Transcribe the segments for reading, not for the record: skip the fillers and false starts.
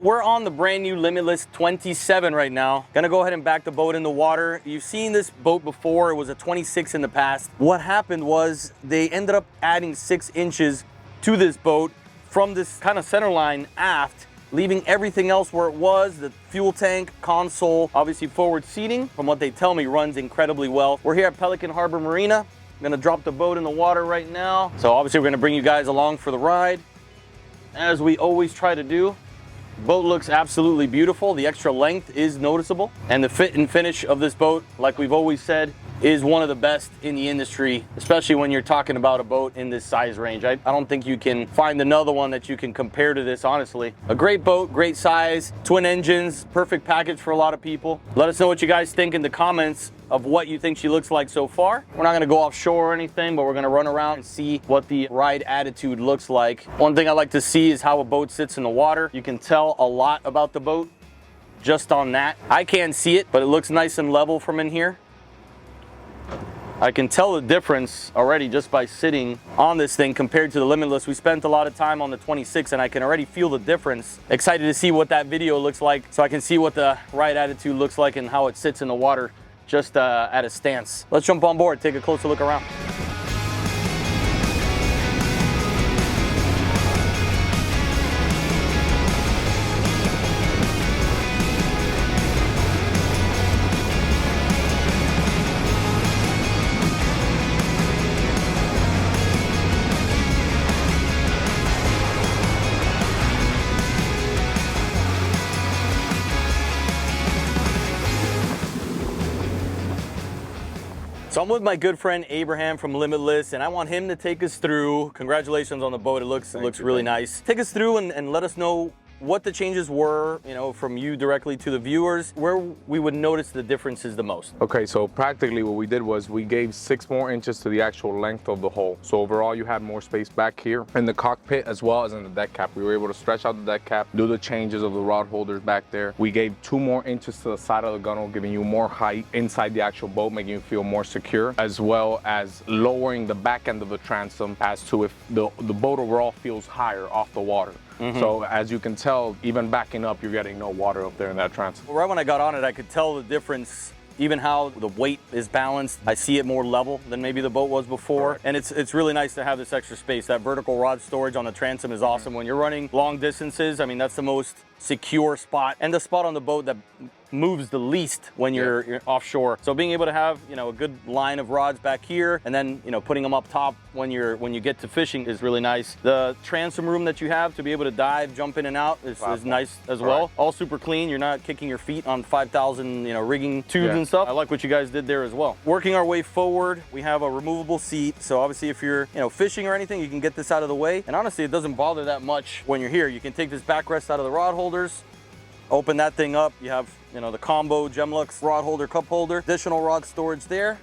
We're on the brand new Limitless 27 right now. Gonna go ahead and back the boat in the water. You've seen this boat before. It was a 26 in the past. What happened was they ended up adding 6 inches to this boat from this kind of center line aft, leaving everything else where it was. The fuel tank, console, obviously forward seating, from what they tell me, runs incredibly well. We're here at Pelican Harbor Marina. I'm gonna drop the boat in the water right now. So obviously we're gonna bring you guys along for the ride, as we always try to do. Boat looks absolutely beautiful. The extra length is noticeable, and the fit and finish of this boat, like we've always said, is one of the best in the industry, especially when you're talking about a boat in this size range. I don't think you can find another one that you can compare to this, honestly. A great boat, great size, twin engines, perfect package for a lot of people. Let us know what you guys think in the comments of what you think she looks like so far. We're not gonna go offshore or anything, but we're gonna run around and see what the ride attitude looks like. One thing I like to see is how a boat sits in the water. You can tell a lot about the boat just on that. I can't see it, but it looks nice and level from in here. I can tell the difference already just by sitting on this thing compared to the Limitless. We spent a lot of time on the 26 and I can already feel the difference. Excited to see what that video looks like so I can see what the ride attitude looks like and how it sits in the water just at a stance. Let's jump on board, take a closer look around. So I'm with my good friend Abraham from Limitless, and I want him to take us through. Congratulations on the boat. It looks really nice. Take us through and let us know what the changes were, you know, from you directly to the viewers, where we would notice the differences the most. Okay, so practically what we did was we gave 6 more inches to the actual length of the hull. So overall you had more space back here in the cockpit as well as in the deck cap. We were able to stretch out the deck cap, do the changes of the rod holders back there. We gave 2 more inches to the side of the gunnel, giving you more height inside the actual boat, making you feel more secure, as well as lowering the back end of the transom as to if the boat overall feels higher off the water. So as you can tell, even backing up, you're getting no water up there in that transom. Right when I got on it, I could tell the difference, even how the weight is balanced. I see it more level than maybe the boat was before. Right. And it's really nice to have this extra space. That vertical rod storage on the transom is awesome. When you're running long distances, I mean, that's the most secure spot and the spot on the boat that moves the least when you're offshore. So being able to have, you know, a good line of rods back here and then, you know, putting them up top when you get to fishing is really nice. The transom room that you have to be able to dive, jump in and out is nice as well. Right. All super clean. You're not kicking your feet on 5,000, you know, rigging tubes and stuff. I like what you guys did there as well. Working our way forward, we have a removable seat. So obviously if you're, you know, fishing or anything, you can get this out of the way. And honestly, it doesn't bother that much when you're here. You can take this backrest out of the rod holders, open that thing up. You have, you know, the combo Gemlux rod holder, cup holder, additional rod storage there.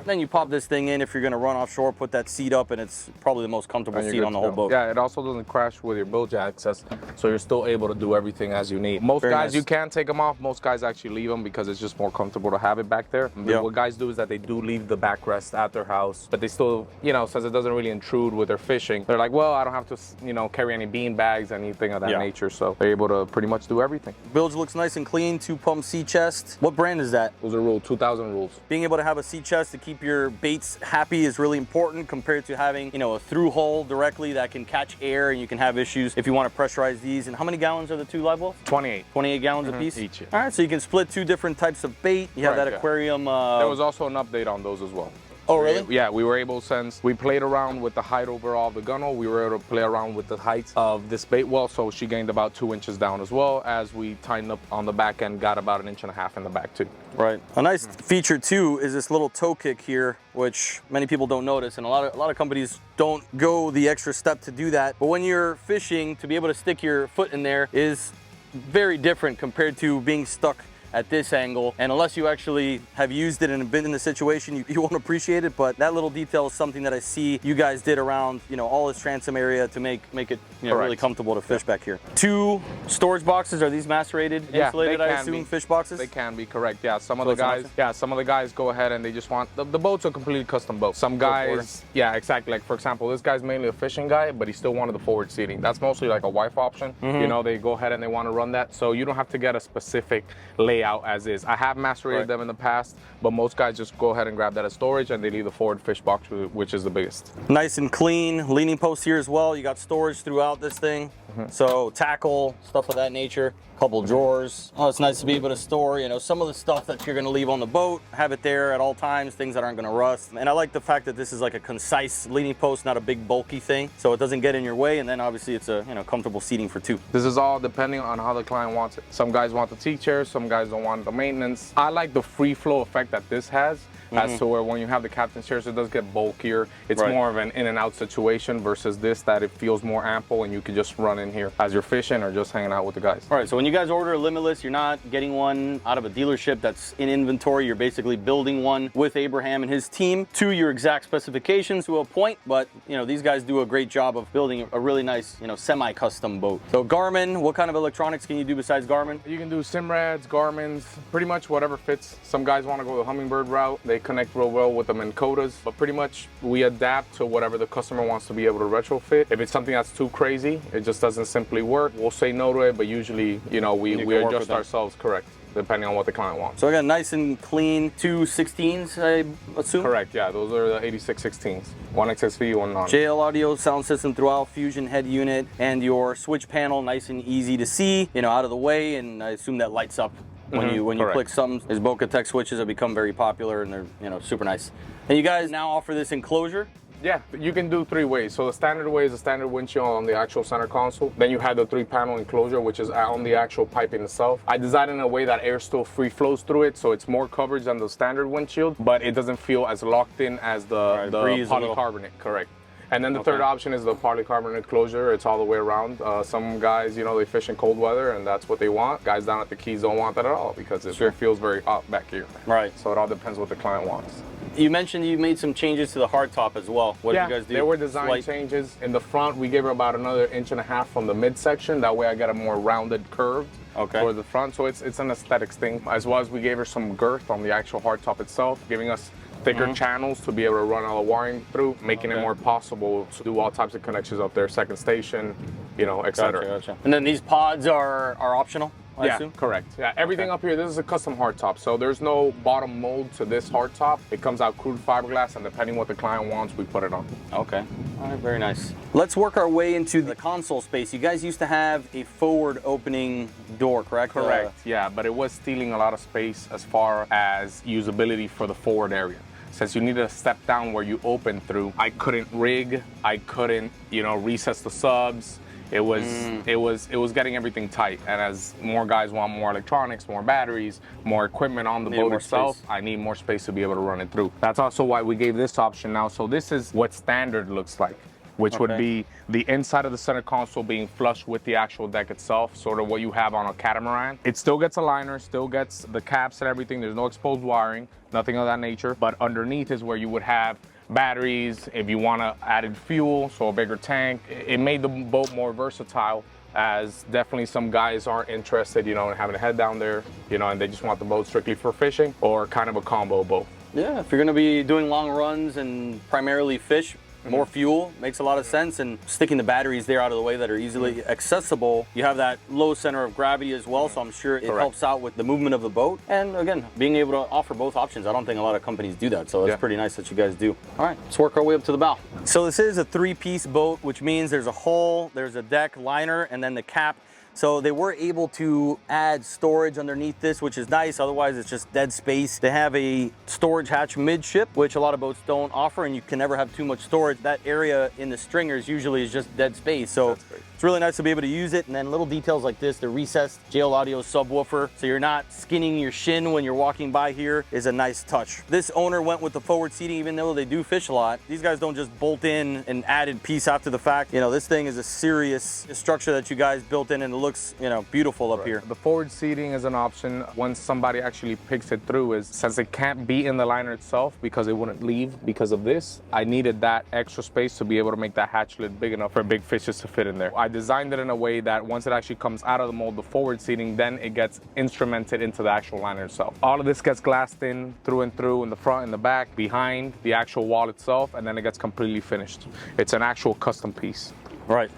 Then you pop this thing in if you're going to run offshore, put that seat up, and it's probably the most comfortable seat on the whole boat. Yeah, it also doesn't crash with your bilge access, so you're still able to do everything as you need. Most guys, you can take them off. Most guys actually leave them because it's just more comfortable to have it back there. What guys do is that they do leave the backrest at their house, but they still, you know, since it doesn't really intrude with their fishing, they're like, well, I don't have to, you know, carry any bean bags, anything of that nature, so they're able to pretty much do everything. Bilge looks nice and clean, 2-pump sea chest. What brand is that? Those are Rule 2000 rules. Being able to have a sea chest to keep your baits happy is really important compared to having, you know, a through hole directly that can catch air, and you can have issues if you want to pressurize these. And how many gallons are the 2 Livewells? 28 gallons a piece each. All right, so you can split 2 different types of bait. You have that aquarium. There was also an update on those as well. Oh, really? Yeah, we were able, since we played around with the height overall of the gunnel, we were able to play around with the height of this bait well, so she gained about 2 inches down, as well as we tightened up on the back end, got about 1.5 inches in the back too. Right. A nice feature too is this little toe kick here, which many people don't notice, and a lot of companies don't go the extra step to do that. But when you're fishing, to be able to stick your foot in there is very different compared to being stuck at this angle. And unless you actually have used it and been in the situation, you won't appreciate it. But that little detail is something that I see you guys did around, you know, all this transom area to make it, you know, really comfortable to fish back here. 2 storage boxes. Are these macerated, insulated, I assume, fish boxes? They can be, correct. Yeah, some of the guys go ahead and they just want the boat's a completely custom boat. Some guys, yeah, exactly. Like for example, this guy's mainly a fishing guy, but he still wanted the forward seating. That's mostly like a wife option. You know, they go ahead and they want to run that, so you don't have to get a specific layout as is. I have macerated them in the past, but most guys just go ahead and grab that as storage and they leave the forward fish box, which is the biggest. Nice and clean. Leaning post here as well. You got storage throughout this thing. So tackle, stuff of that nature, couple drawers. Oh, it's nice to be able to store, you know, some of the stuff that you're going to leave on the boat, have it there at all times, things that aren't going to rust. And I like the fact that this is like a concise leaning post, not a big bulky thing, so it doesn't get in your way. And then obviously it's a, you know, comfortable seating for 2. This is all depending on how the client wants it. Some guys want the T-chair, some guys don't want the maintenance. I like the free flow effect that this has. As to where when you have the captain's chairs, it does get bulkier. It's more of an in and out situation versus this, that it feels more ample and you can just run in here as you're fishing or just hanging out with the guys. All right, so when you guys order a Limitless, you're not getting one out of a dealership that's in inventory. You're basically building one with Abraham and his team to your exact specifications to a point, but you know, these guys do a great job of building a really nice, you know, semi-custom boat. So Garmin, what kind of electronics can you do besides Garmin? You can do Simrads, Garmins, pretty much whatever fits. Some guys want to go the Hummingbird route. They connect real well with them in codas, but pretty much we adapt to whatever the customer wants to be able to retrofit. If it's something that's too crazy, it just doesn't simply work, we'll say no to it, but usually, you know, we adjust ourselves, correct, depending on what the client wants. So I got nice and clean 2 16s, I assume? Correct, yeah, those are the 86 16s. 1 XSV, 1 non. JL audio sound system throughout, Fusion head unit, and your switch panel nice and easy to see, you know, out of the way, and I assume that lights up when you click something. His Boca Tech switches have become very popular and they're, you know, super nice. And you guys now offer this enclosure? Yeah, you can do 3 ways. So the standard way is a standard windshield on the actual center console. Then you have the 3-panel enclosure, which is on the actual piping itself. I designed it in a way that air still free flows through it, so it's more coverage than the standard windshield, but it doesn't feel as locked in as the polycarbonate, correct. And then the third option is the polycarbonate closure. It's all the way around. Some guys, you know, they fish in cold weather and that's what they want. Guys down at the Keys don't want that at all because it feels very hot back here. Right. So it all depends what the client wants. You mentioned you made some changes to the hardtop as well. What did you guys do? There were design changes. In the front, we gave her about another 1.5 inches from the midsection. That way I got a more rounded curve for the front. So it's an aesthetics thing. As well as we gave her some girth on the actual hardtop itself, giving us thicker channels to be able to run all the wiring through, making it more possible to do all types of connections up there, second station, you know, etc. Gotcha. And then these pods are optional? I assume? Correct. Yeah, everything up here, this is a custom hardtop, so there's no bottom mold to this hardtop. It comes out crude fiberglass, and depending what the client wants, we put it on. Okay. All right, very nice. Let's work our way into the console space. You guys used to have a forward opening door, correct? Correct, yeah, but it was stealing a lot of space as far as usability for the forward area. Since you needed a step down where you open through, I couldn't rig, I couldn't, you know, recess the subs. It was getting everything tight, and as more guys want more electronics, more batteries, more equipment on the boat itself, I need more space to be able to run it through. That's also why we gave this option now. So this is what standard looks like, which would be the inside of the center console being flush with the actual deck itself, sort of what you have on a catamaran. It still gets a liner, still gets the caps and everything. There's no exposed wiring, nothing of that nature, but underneath is where you would have batteries, if you want to added fuel, so a bigger tank. It made the boat more versatile, as definitely some guys aren't interested, you know, in having a head down there, you know, and they just want the boat strictly for fishing, or kind of a combo boat. Yeah, if you're going to be doing long runs and primarily fish, more fuel makes a lot of sense, and sticking the batteries there out of the way that are easily accessible. You have that low center of gravity as well, so I'm sure it helps out with the movement of the boat. And again, being able to offer both options, I don't think a lot of companies do that, so it's pretty nice that you guys do. All right, let's work our way up to the bow. So this is a 3-piece boat, which means there's a hull, there's a deck, liner, and then the cap. So they were able to add storage underneath this, which is nice. Otherwise, it's just dead space. They have a storage hatch midship, which a lot of boats don't offer, and you can never have too much storage. That area in the stringers usually is just dead space. So it's It's really nice to be able to use it. And then little details like this, the recessed JL Audio subwoofer, so you're not skinning your shin when you're walking by here, is a nice touch. This owner went with the forward seating, even though they do fish a lot. These guys don't just bolt in an added piece after the fact. You know, this thing is a serious structure that you guys built in, and it looks, you know, beautiful up here. The forward seating is an option once somebody actually picks it through, is since it can't be in the liner itself because it wouldn't leave because of this, I needed that extra space to be able to make that hatch lid big enough for big fishes to fit in there. I designed it in a way that once it actually comes out of the mold, the forward seating, then it gets instrumented into the actual liner itself. All of this gets glassed in through and through, in the front and the back, behind the actual wall itself, and then it gets completely finished. It's an actual custom piece. Right.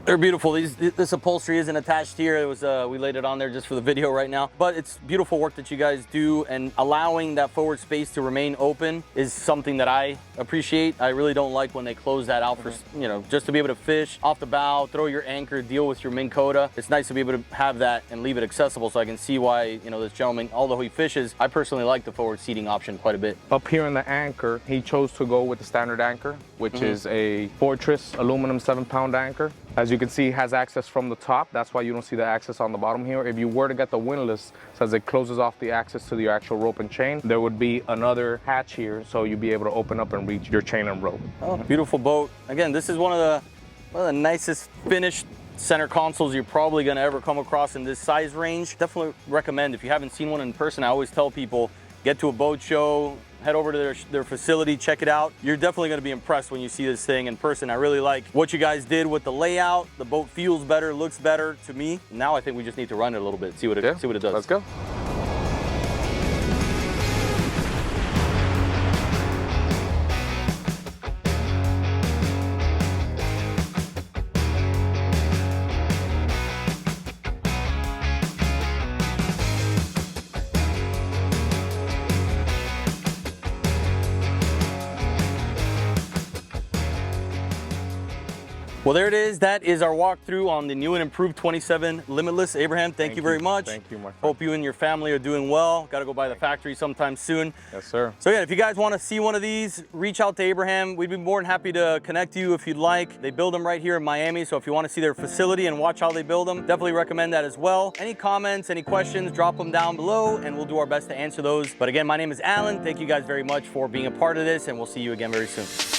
They're beautiful. This upholstery isn't attached here. It was we laid it on there just for the video right now. But it's beautiful work that you guys do, and allowing that forward space to remain open is something that I appreciate. I really don't like when they close that out for, you know, just to be able to fish off the bow, throw your anchor, deal with your Minn Kota. It's nice to be able to have that and leave it accessible, so I can see why, you know, this gentleman, although he fishes, I personally like the forward seating option quite a bit. Up here in the anchor, he chose to go with the standard anchor, which is a Fortress aluminum 7-pound anchor. As you can see, it has access from the top. That's why you don't see the access on the bottom here. If you were to get the windlass, says it closes off the access to the actual rope and chain, there would be another hatch here, so you'd be able to open up and reach your chain and rope. Oh, beautiful boat. Again, this is one of the nicest finished center consoles you're probably going to ever come across in this size range. Definitely recommend, if you haven't seen one in person, I always tell people, get to a boat show, head over to their facility, check it out. You're definitely going to be impressed when you see this thing in person. I really like what you guys did with the layout. The boat feels better, looks better to me. Now I think we just need to run it a little bit, see what it does. Let's go. Well, there it is. That is our walkthrough on the new and improved 27 Limitless. Abraham, thank you very much. Thank you, my friend. Hope you and your family are doing well. Got to go by the factory sometime soon. Yes, sir. So yeah, if you guys want to see one of these, reach out to Abraham. We'd be more than happy to connect you if you'd like. They build them right here in Miami, so if you want to see their facility and watch how they build them, definitely recommend that as well. Any comments, any questions, drop them down below, and we'll do our best to answer those. But again, my name is Alan. Thank you guys very much for being a part of this, and we'll see you again very soon.